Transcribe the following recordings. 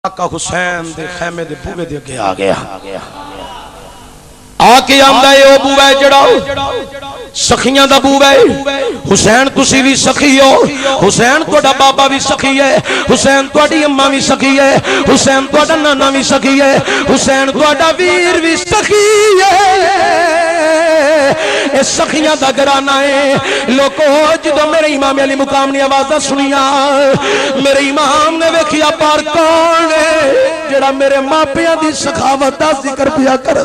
آقا حسین دے خیمے دے بوے دے اگے آ گیا آکے آمدہ ہے او بوے جڑا سخیاں دا بوے حسین تسی بھی سخی ہو حسین توڑا بابا بھی سخی ہے حسین توڑی اممہ بھی سخی ہے حسین توڑا نانا بھی سخی ہے حسین توڑا ویر بھی سخی ہے اس سخیاں دا گرانا ہے لوگو جدو میرے امام علی مقام نے آوازہ سنیا میرے امام نے ویکھیا پار کون ہے جڑا میرے ماں پیاں دی سخاوت دا ذکر پیا کر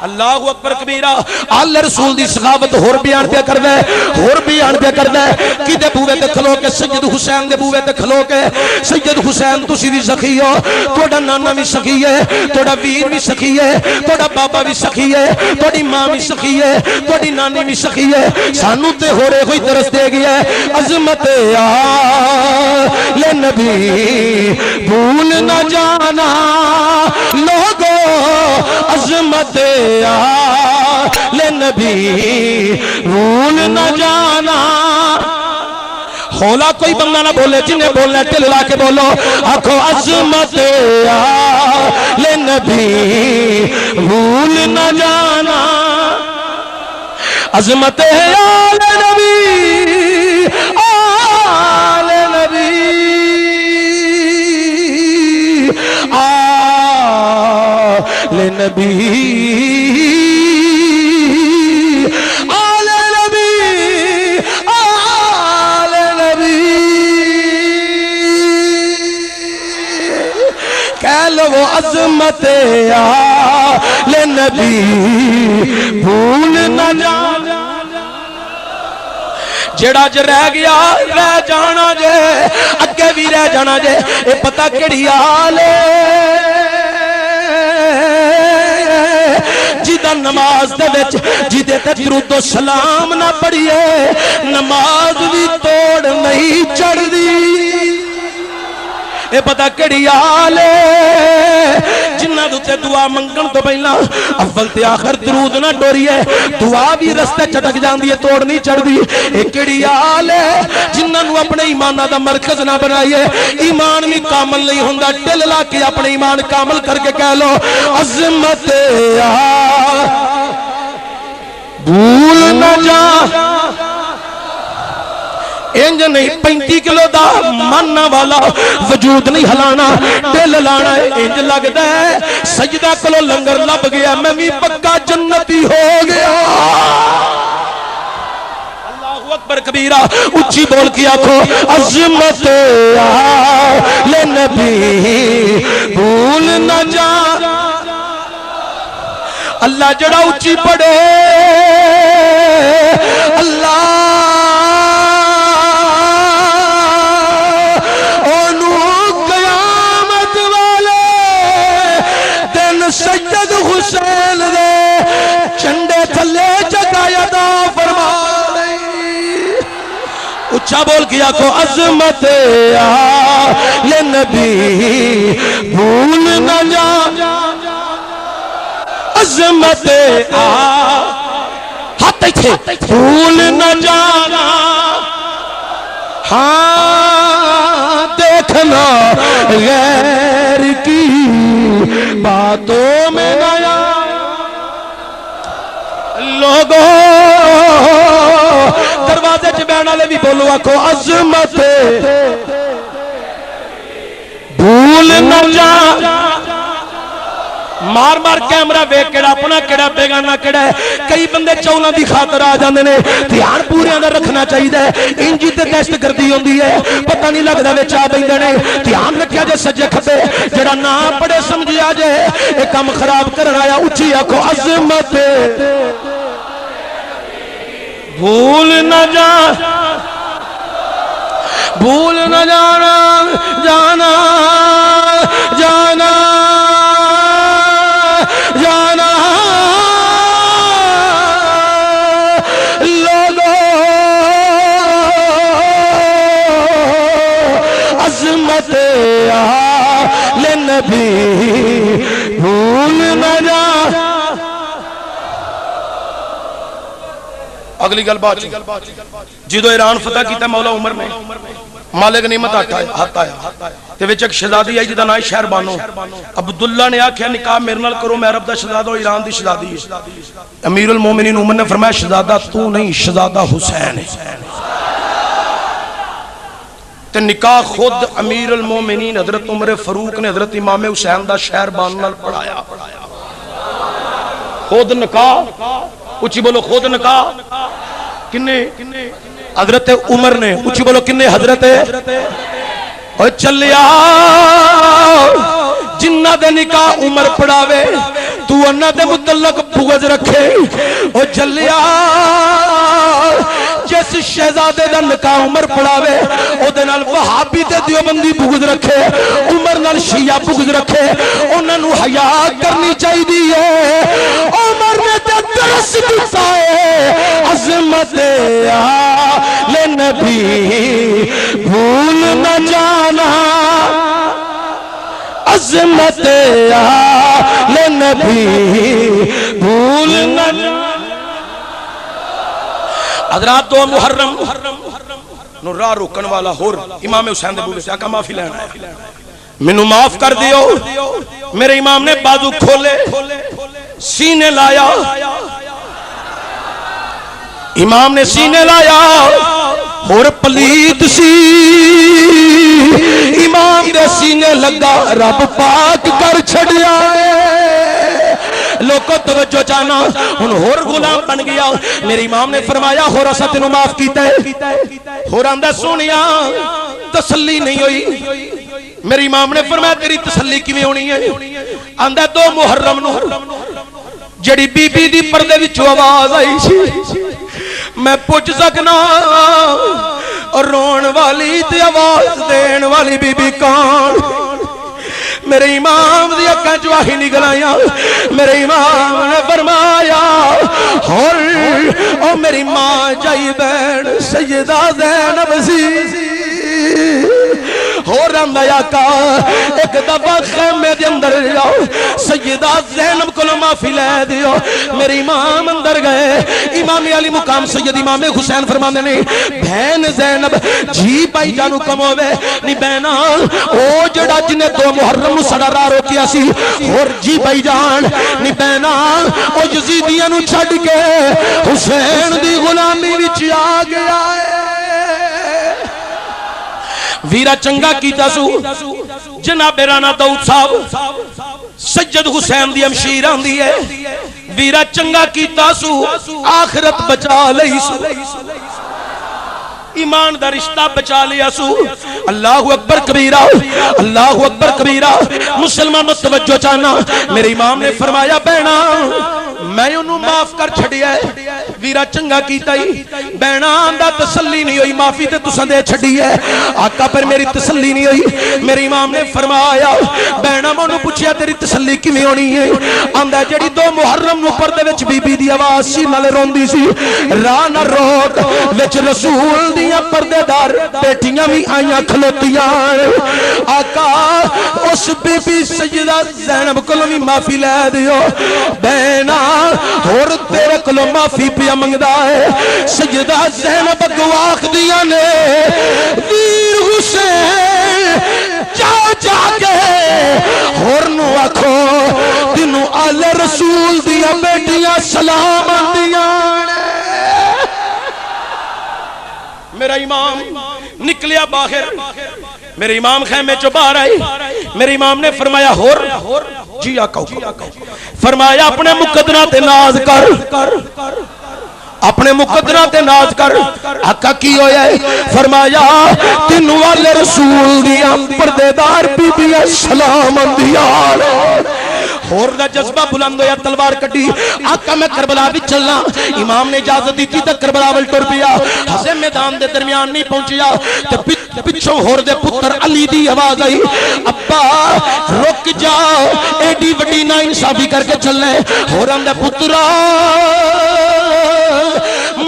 اللہ اکبر کبیرہ اللہ رسول دی سخاوت ہور بیان پہ کر دے ہور بیان پہ کر دے کی دے بوے تے کھلو کے سید حسین دے بوے تے کھلو کے سید حسین تسی بھی سخی ہو توڑا نانا بھی سخی ہے توڑا ویر بھی سخی ہے توڑا بابا بھی سخی ہے توڑی ماں بھی سخی ہے توڑی نانی بھی سخی ہے سانو تے ہورے ہوئی درست دے گیا ہے عظمت آل نبی بھول نہ جانا لوگو عظمت آل نبی بھول نہ جانا ہولا کوئی بندہ نہ بولے جنہیں بولنے ٹل لا کے بولو آکھو عظمت آل نبی بھول نہ جانا عظمت آل نبی آل نبی آل نبی آل نبی آل نبی کہہ لو عظمت آل نبی بھول نہ جانا جڑا جو رہ گیا رہ جانا جے اگے بھی رہ جانا جے اے پتہ کیڑی آل جدہ نماز دے وچ جدے تے درود و سلام نہ پڑھیے نماز بھی توڑ نہیں چڑھ دی اے پتہ کیڑی آل جنہ دوتے دعا منگن تو پہلا اول تے آخر درود نہ ڈوریے دعا بھی رستے چٹک جان دیئے توڑ نہیں چڑھ دی اے کیڑی آل جنہ نو اپنے ایمانہ دا مرکز نہ بنائیے ایمان بھی کامل نہیں ہوندہ دل لا کے اپنے ایمان کامل کر کے کہہ لو عظمت آل بھول نہ جا انج نہیں 35 کلو دا ماننا والا وجود نہیں ہلانا دل لانا انج لگ دے سجدہ کلو لنگر لب گیا میں بھی پکا جنتی ہو گیا اللہ اکبر کبیرہ اچھی بول کے آکھو عظمت آل نبی بھول نہ جا اللہ جڑا اچھی پڑھے اللہ سید حسین دے چندے تھلے جگایا دا فرما اچھا بول کیا کو عظمت آل نبی بھول نہ جا عظمت ہاتھ تھے بھول نہ جانا ہاں دیکھنا غیر کی باتوں میں نیا لوگوں دروازے چبینا لے بھی بولو آکھو عظمت بھول نہ جا مار مار کیمرہ ویک کڑا اپنا کڑا بیگانا کڑا ہے کئی بندے چولاں دی خاطر آ جاندے نے دھیان پورے اندر رکھنا چاہیے انجی تے دہشت گردی ہوندی ہے پتہ نہیں لگدا وچ آ بیندے نے دھیان رکھیا جے سجے کھبے جڑا نہ پڑھے سمجھیا جے اے کم خراب کرن آیا اچھی آکھو عظمت بھول نہ جا بھول نہ جانا جانا جانا جانا لوگو عظمت آل نبی بھول نہ جا اگلی گل بات جدو ایران فتح کیتا مولا عمر نے مالک نعمت ہاتھ آیا تے وچ ایک شہزادی آئی جدا نام شہر بانو عبداللہ نے آکھیا نکاح میرے نال کرو میں عرب دا شہزادہ ہوں ایران دی شہزادی ہے امیر المومنین عمر نے فرمایا شہزادہ تو نہیں شہزادہ حسین ہے تے نکاح خود امیر المومنین حضرت عمر فاروق نے حضرت امام حسین دا شہر بانو نال پڑھایا خود نکاح اچھی بولو خود نکاح کنے حضرت عمر نے اچھی بولو کنے حضرت او چلیا جنہ دے نکاح عمر پڑھاوے تو انہ دے متعلق بغض رکھے او چلیا جس شہزادے دا نکاح عمر پڑھاوے او دے نال وہابی تے دیوبندی بغض رکھے عمر نال شیعہ بغض رکھے انہاں نو حیا کرنی چاہی دی ہے عمر نے تے درس دیتا ہے عظمت آل نبی بھول نہ جانا عظمت آل نبی بھول نہ جانا حضرات دو محرم نو راہ روکن والا ہور امام حسین دے بوے سے آقا معافی لینا ہے منو معاف کر دیو میرے امام نے بازو کھولے سینے لایا امام نے سینے لایا اور پلیت سی امام دے سینے لگا رب پاک کر چھڑیا لوگوں توجہ چاہنا ان ہور غلام بن گیا میرے امام نے فرمایا ہور اسا تینوں معاف کیتا ہے ہور آندہ سونیا تسلی نہیں ہوئی میرے امام نے فرمایا تیری تسلی کیویں ہونی ہے آندہ دو محرم نو جڑی بی بی دی پردے وچوں آواز آئی سی میں پوچھ سکنا رون والی تے آواز دین والی بی بی کون میرے امام دی اکھاں چوں آہی نکل آیا میرے امام نے فرمایا اور میری ماں جائی بین سیدہ زینب سی ہو رہا آقا ایک دفعہ خیمے دے اندر جاؤ سیدہ زینب کو معافی لے دیو میری امام اندر گئے امام علی مقام سید امام حسین فرمانے نے بہن زینب جی بھائی جانو کم ہوئے نی بہنا او جڑا جنہیں دو محرم سڑا راہ روکیا سی اور جی بھائی جان نی بہنا او یزیدیاں نو چھڑ کے حسین دی غلامی وچ آ گیا ہے ویرا چنگا کیتا سو جناب رانا داؤد صاحب سید حسین دی امشیر آندی ہے ویرا چنگا کیتا سو آخرت بچا لئی سو ایمان دا رشتہ بچا لیا سو اللہ اکبر کبیرہ اللہ اکبر کبیرہ مسلمان توجہ چاہنا میرے امام نے فرمایا بہنا میں انہوں معاف کر چھڑیا ہے ویرا چنگا کیتا ہی بہنا آندہ تسلی نہیں ہوئی معافی تے تساں دے چھڑی ہے آقا پر میری تسلی نہیں ہوئی میرے امام نے فرمایا بہنا میں انہوں پوچھیا تیری تسلی کیویں ہونی ہے آندہ جڑی دو محرم نو پردے وچ بی بی دی آواز سی نالے روندی سی راہ نہ روک وچ رسول دیاں پردے دار بیٹیاں بھی آئیاں کھلوتیاں آقا اس بی بی سیدہ زینب کو بھی معافی لے دیو بہنا اور تیرے کلو معافی پیا منگدا ہے سیدہ زینب گواخ دیا نے ویر حسین جا کے اور نو آکھو تینوں آل رسول دیا بیٹیاں سلام دیا میرا امام نکلیا باہر میرے امام خیمے چو باہر آئی میرے امام نے فرمایا ہور جی آقا فرمایا اپنے مقدرہ تے ناز کر اپنے مقدرہ تے ناز کر آقا کی ہویا ہے فرمایا تینوں والے رسول دیا پردے دار بی بی سلام دیا اور دا جذبہ بلند ہویا تلوار کٹی آقا میں کربلا بھی چلنا امام نے اجازت دی تھی تک کربلا ول ٹر پیا ہسے میدان دے درمیان نہیں پہنچیا تے پچھوں ہور دے پتر علی دی آواز آئی ابا رک جاؤ ایڈی وڈی نا انصافی کر کے چلنے ہورن دے پترا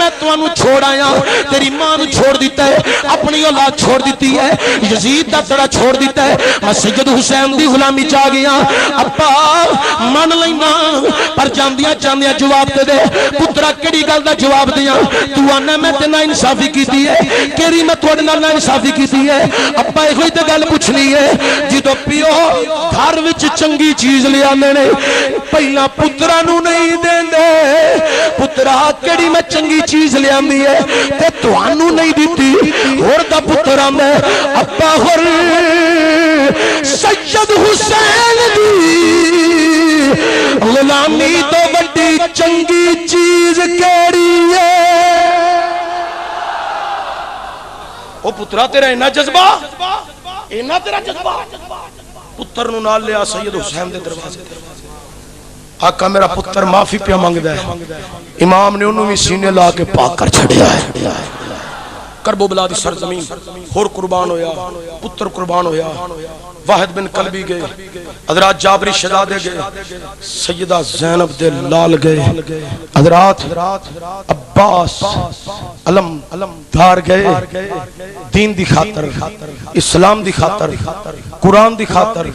میں تانوں چھوڑ آیا تیری ماں نوں چھوڑ دیتا ہے اپنی اولاد چھوڑ دیتی ہے یزید دا تڑا چھوڑ دیتا ہے میں سید حسین دی غلامی چا گیا ابا من لینا پر جاندیاں چاندیاں جواب دے دے پترا کیڑی گل دا جواب دیاں تو آنا میں تے نا انصافی کیتی ہے کیڑی میں تواڈے نال نا انصافی کیتی ہے ابا ایہی تے گل پوچھنی ہے جدوں پیو گھر وچ چنگی چیز لے آندے نے پہلا پترا نوں نہیں دیندے پترا کیڑی میں چنگی چیز لے آندی ہے تے تانوں نہیں دتی ہور دا پتر آندا ابا ہور سید حسین دی غلامی تو بڑی چنگی چیز کیڑی ہے او پترا تیرا اینا جذبہ اینا تیرا جذبہ پتر نو نال لیا سید حسین دے دروازے آقا میرا پتر معافی پہ مانگدا ہے امام نے انہوں بھی سینے لا کے پاک کر چھڑیا ہے کربو بلا دی سرزمین ہور قربان ہویا پتر قربان ہویا واحد بن قلبی گئے حضرات جابری شہزادے گئے سیدہ زینب دے لال گئے حضرات عباس علم دار گئے دین دی خاطر اسلام دی خاطر قرآن دی خاطر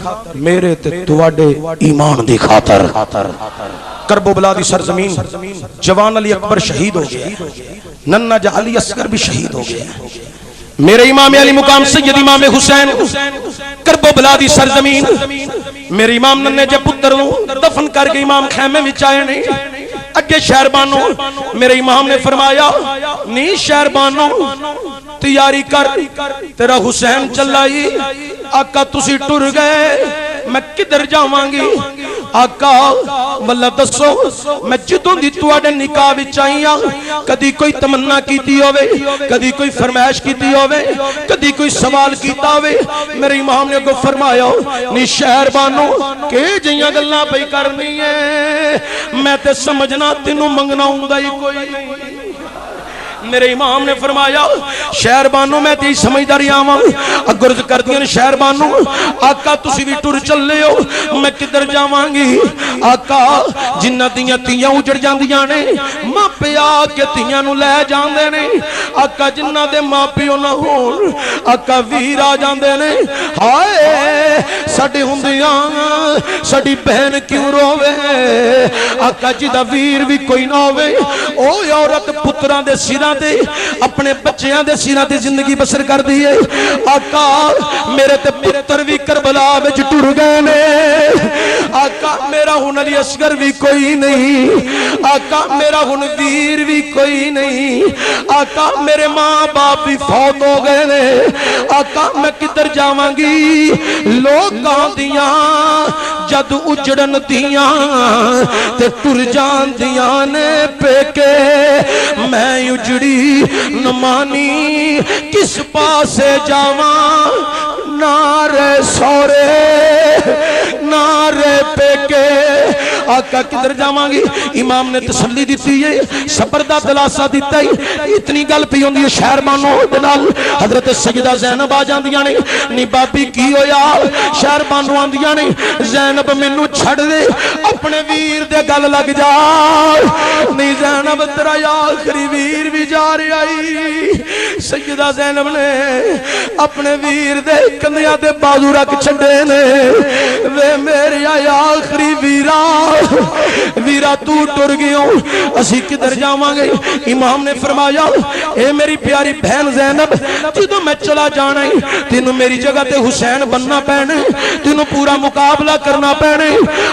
میرے تے تواڈے ایمان دی خاطر کربو بلا دی سرزمین جوان علی اکبر شہید ہو گئے ننہ جا علی اصغر بھی شہید ہو گئے میرے امام علی مقام سید امام حسین کربو بلا دی سرزمین میرے امام ننے جے پتر دفن کر کے امام خیمے وچ آئے نہیں اگے شہربانو میرے امام نے فرمایا نہیں شہربانو تیاری کر تیرا حسین چلائی آقا تسی ٹر گئے میں کدھر جاواں گی آقا واللہ دسو میں جدوں دی تواڈے نکاح وچ آئی ہاں کدی کوئی تمنا کیتی ہوے کدی کوئی فرمائش کیتی ہوے کدی کوئی سوال کیتا ہوے میرے امام نے کو فرمایا نی شہر بانو کہ جیاں گلاں پئی کرنی ہے میں تے سمجھنا تینوں منگنا ہوندا ہی کوئی نہیں میرے امام نے فرمایا شہر بانو میں تی سمجھداری آواں اگرز کر دیا شہر بانو آقا تسی بھی ٹر چلے ہو میں کدھر جاواں گی آقا جنہ دیاں تیاں اجڑ جاندیاں نے ماں پہ آ کے تیاں نو لے جاندے نے آقا جنہ دے ماں پیو نہ ہون آقا ویر آ جاندے نے ہائے ساڈے ہوندیاں ساڈی بہن کیوں روے آقا جدا ویر بھی کوئی نہ ہوے او عورت پتراں دے سراں دے اپنے بچیاں دے سینا تے زندگی بسر کر دی ہے آقا میرے تے پتر بھی کربلا وچ ٹر گئے نے آقا میرا ہن علی اصغر بھی کوئی نہیں آقا میرا ہن ویر بھی کوئی نہیں آقا میرے ماں باپ بھی فوت ہو گئے نے آقا میں کدھر جاواں گی لوکاں دیاں جد اجڑن دیاں تے ٹر جان دیاں نے پیکے میں اجڑ نمانی کس پاسے جاواں نارے سورے نارے پیکے آقا کدھر جاواں گی امام نے تسلی دیتی ہے صبر دا دلاسا دیتا ہے اتنی گل پی ہوندی ہے شہر بانو دلال حضرت سیدہ زینب آ جاندیاں نے نی بابی کی ہویا شہر بانو آندیاں نے زینب مینوں چھڑ دے اپنے ویر دے گل لگ جا نی زینب تیرا آخری ویر بھی جا رہی سیدہ زینب نے اپنے ویر دے کندیاں دے بازو رکھ چھڑے نے وے میرے آخری ویرا تو ٹر گیوں اسی کدھر جاواں گے امام نے فرمایا اے میری پیاری بہن زینب جدوں میں چلا جانا ہے تینوں میری جگہ تے حسین بننا پینے تینوں پورا مقابلہ کرنا پینے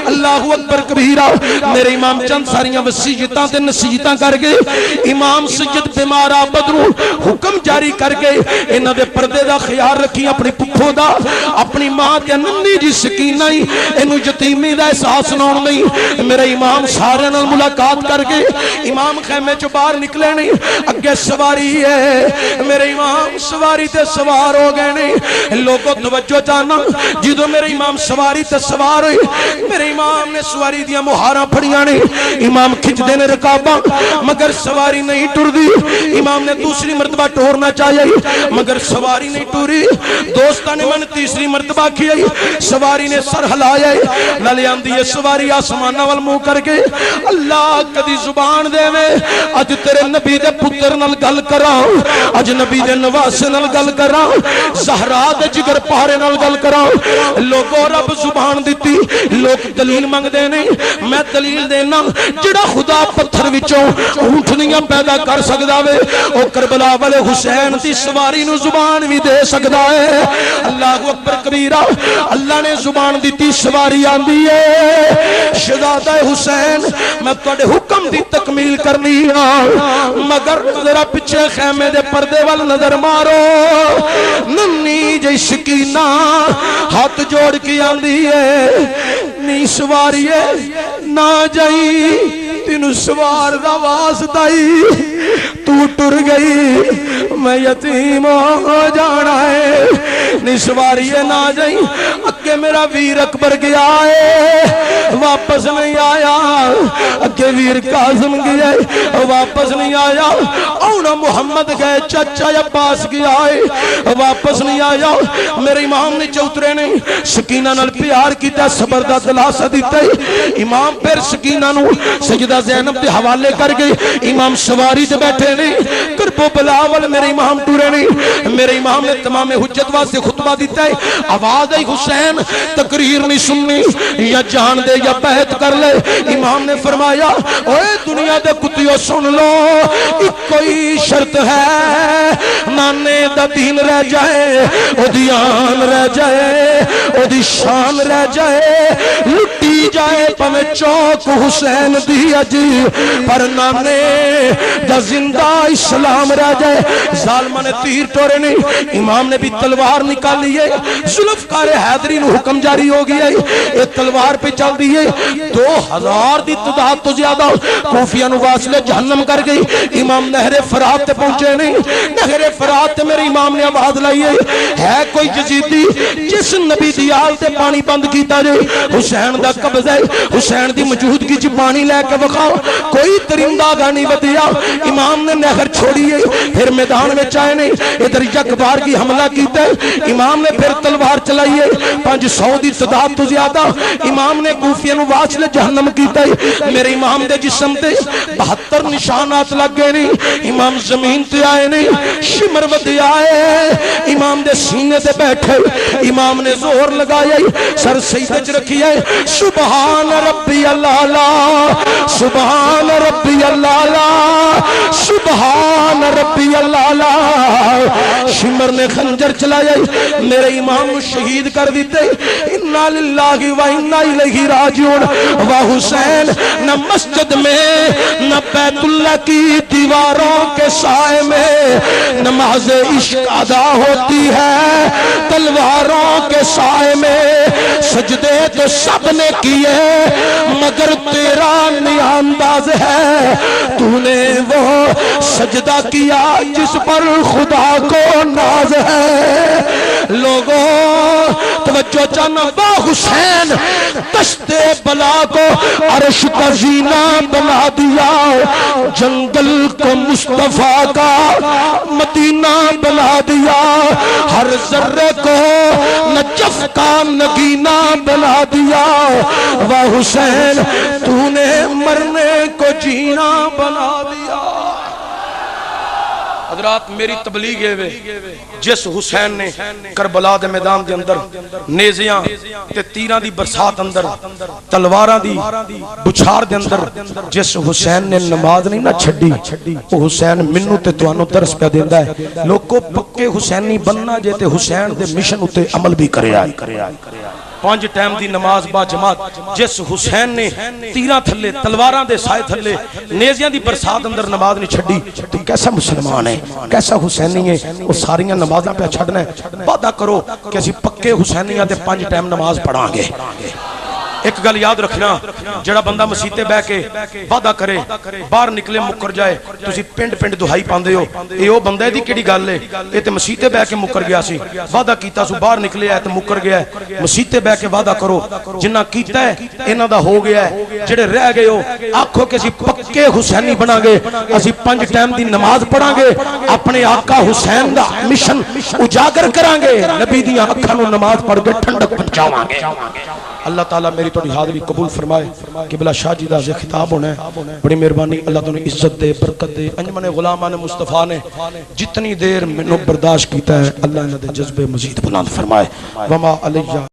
اللہ اکبر کبیرہ میرے امام چند ساریاں وصیتاں تے نصیحتاں کر گئے امام سید بیمارا بدرو حکم جاری کر گئے انہاں دے پردے دا خیال رکھی اپنی پپھو دا اپنی ماں تے ننی جی سکینہ ہی اینوں یتیمی دا احساس نہ ہون نہیں میرے امام سارے نال ملاقات کر کے امام خیمے چوں باہر نکلے نہیں اگے سواری ہے میرے امام سواری تے سوار ہو گئے نے لوگوں توجہ چاہنا جدو میرے امام سواری تے سوار ہوئی میرے امام نے سواری دیا مہاراں پھڑیاں نے امام کھچ دینے رکاباں مگر سواری نہیں ٹر دی امام نے دوسری مرتبہ ٹورنا چاہیے مگر سواری نہیں ٹوری دوستہ نے من تیسری مرتبہ کیا سواری نے سر ہلایا لالے آندی ہے سواری آسمانہ والمو کر کے اللہ کدی زبان دے میں اج تیرے نبی دے پتر نل گل کراؤں اج نبی دے نواسے نل گل کراؤں زہرا دے جگر پارے نل گل کراؤں لوگوں رب زبان دیتی لوگ دلیل مانگ دے نہیں میں دلیل دینا جڑا خدا پتھر وچوں اونٹنیاں پیدا کر سکدا وے او کربلا والے حسین دی سواری نو زبان بھی دے سکدا ہے اللہ اکبر کبیرہ اللہ نے زبان دیتی سواری آندی ہے شہزادہ حسین میں تواڈے حکم دی تکمیل کرنی ہاں مگر ذرا پیچھے خیمے دے پردے وال نظر مارو ننی جی سکینہ ہاتھ جوڑ کے آندی ہے نی سواری ہے نہ جائی تینو سوار دا واسطہ تو ٹر گئی میں یتیم ہو جانا ہے نی سواری ہے نہ جائی اگے میرا ویر اکبر گیا ہے واپس نہیں آیا اگے ویر قاسم گیا ہے واپس نہیں آیا اونا محمد گئے چچا عباس گیا ہے واپس نہیں آیا میرے امام نے چوترے نہیں سکینہ نال پیار کیتا صبر دا دلاسہ دیتا ہے امام پھر سکینہ نو سجدہ زینب دے حوالے کر گئی امام سواری دے بیٹھے نہیں کربو بلاول میرے امام ٹورے نہیں میرے امام نے تمام حجت واسطے خطبہ دیتا ہے آواز ہے حسین تقریر نہیں سننی یا جان دے یا بیعت کر لے امام نے فرمایا اوے دنیا دے کتیوں سن لو ایک کوئی شرط ہے نانے دا دین رہ جائے او دیان رہ جائے او دی شان رہ جائے لٹی جائے پمیں چوک حسین دی اجی پر نانے دا زندہ اسلام رہ جائے ظالمہ نے تیر ٹورے نہیں امام نے بھی تلوار نکالی ہے ذوالفقار حیدری نو حکم جاری ہو گیا ہے ایک تلوار پہ چل دی ہے 2000 دی تعداد تو زیادہ کوفیہ نو واصلے جہنم کر گئی امام نہر فرات تے پہنچے نہیں نہر فرات تے میرے امام نے آواز لائی ہے کوئی یزیدی جس نبی دی آل تے پانی بند کیتا جائے حسین دا قبض ہے حسین دی موجودگی چ پانی لے کے وکھاؤ کوئی درندہ گانی ودیا امام نے نہر چھوڑی ہے پھر میدان میں چائے نہیں ادھر یک بار کی حملہ کیتا ہے امام نے پھر تلوار چلائی ہے 500 دی تعداد تو زیادہ امام نے کوفیہ نو واصل جہنم کیتا ہے میرے امام دے جسم تے 72 نشانات لگ گئے نہیں امام زمین تے آئے نہیں شمر ودی آئے امام دے سینے تے بیٹھے امام نے زور لگایا سر سجدے چ رکھی ہے سبحان ربی اللہ سبحان ربی اللہ سبحان ربی اللہ شمر نے خنجر چلایا میرے امام کو شہید کر دیتے انا للہ و انا الیہ راجعون و حسین نہ مسجد میں نہ بیت اللہ کی دیواروں کے سائے میں نماز عشق ادا ہوتی ہے تلواروں کے سائے میں سجدے تو سب نے کیے مگر تیرا نیا انداز ہے تو نے وہ سجدہ کیا جس پر خدا کو ناز ہے لوگوں توجہ چاہنا با حسین دشت بلا کو عرش کا زینہ بنا دیا جنگل کو مصطفیٰ کا مدینہ بنا دیا ہر ذرے کو نجف کا نگینہ بنا دیا وہ حسین تو نے مرنے کو جینا بنا دیا حضرات میری تبلیغ ہے جس حسین نے کربلا دے میدان دے اندر نیزیاں تے تیراں دی برسات اندر تلواراں دی بچھار دے اندر جس حسین نے نماز نہیں نہ چھڈی وہ حسین منو تے توانو درس پہ دیندا ہے لوگوں پکے حسینی بننا جے تے حسین دے مشن اتے عمل بھی کرے آئے 5 ٹائم دی نماز با جماعت جس حسین نے تیراں تھلے تلواراں دے سائے تھلے نیزیاں دی برسات اندر نماز نہیں چھڈی تو کیسا مسلمان ہے کیسا حسینی ہے وہ ساریاں نمازاں پہ چھڈنا ہے وعدہ کرو کہ اسی پکے حسینیاں تے 5 ٹائم نماز پڑھاں گے ایک گل یاد رکھنا جڑا بندہ مسیتے بہ کے وعدہ کرے باہر نکلے مکر جائے تسی پنڈ پنڈ دہائی پاندے ہو اے او بندہ دی کیڑی گل ہے اے تے مسیتے بہ کے مکر گیا سی وعدہ کیتا سو باہر نکلے ہے تے مکر گیا ہے مسیتے بہ کے وعدہ کرو جنہ کیتا ہے انہاں دا ہو گیا ہے جڑے رہ گئے ہو آکھو کہ اسی پکے حسینی بنا گے اسی 5 ٹائم دی نماز پڑھاں گے اپنے آقا حسین دا مشن اجاگر کران گے نبی دیاں اکھاں نوں نماز پڑھ کے ٹھنڈک پہنچاواں گے اللہ تعالیٰ میری توڑی حاضری قبول فرمائے قبلہ شاہ جی دا خطاب ہونا ہے بڑی مہربانی اللہ تعالیٰ عزت دے برکت دے انجمن غلامان مصطفیٰ نے جتنی دیر منو برداشت کیتا ہے اللہ انہاں دے جذبے مزید بلند فرمائے وما علیہ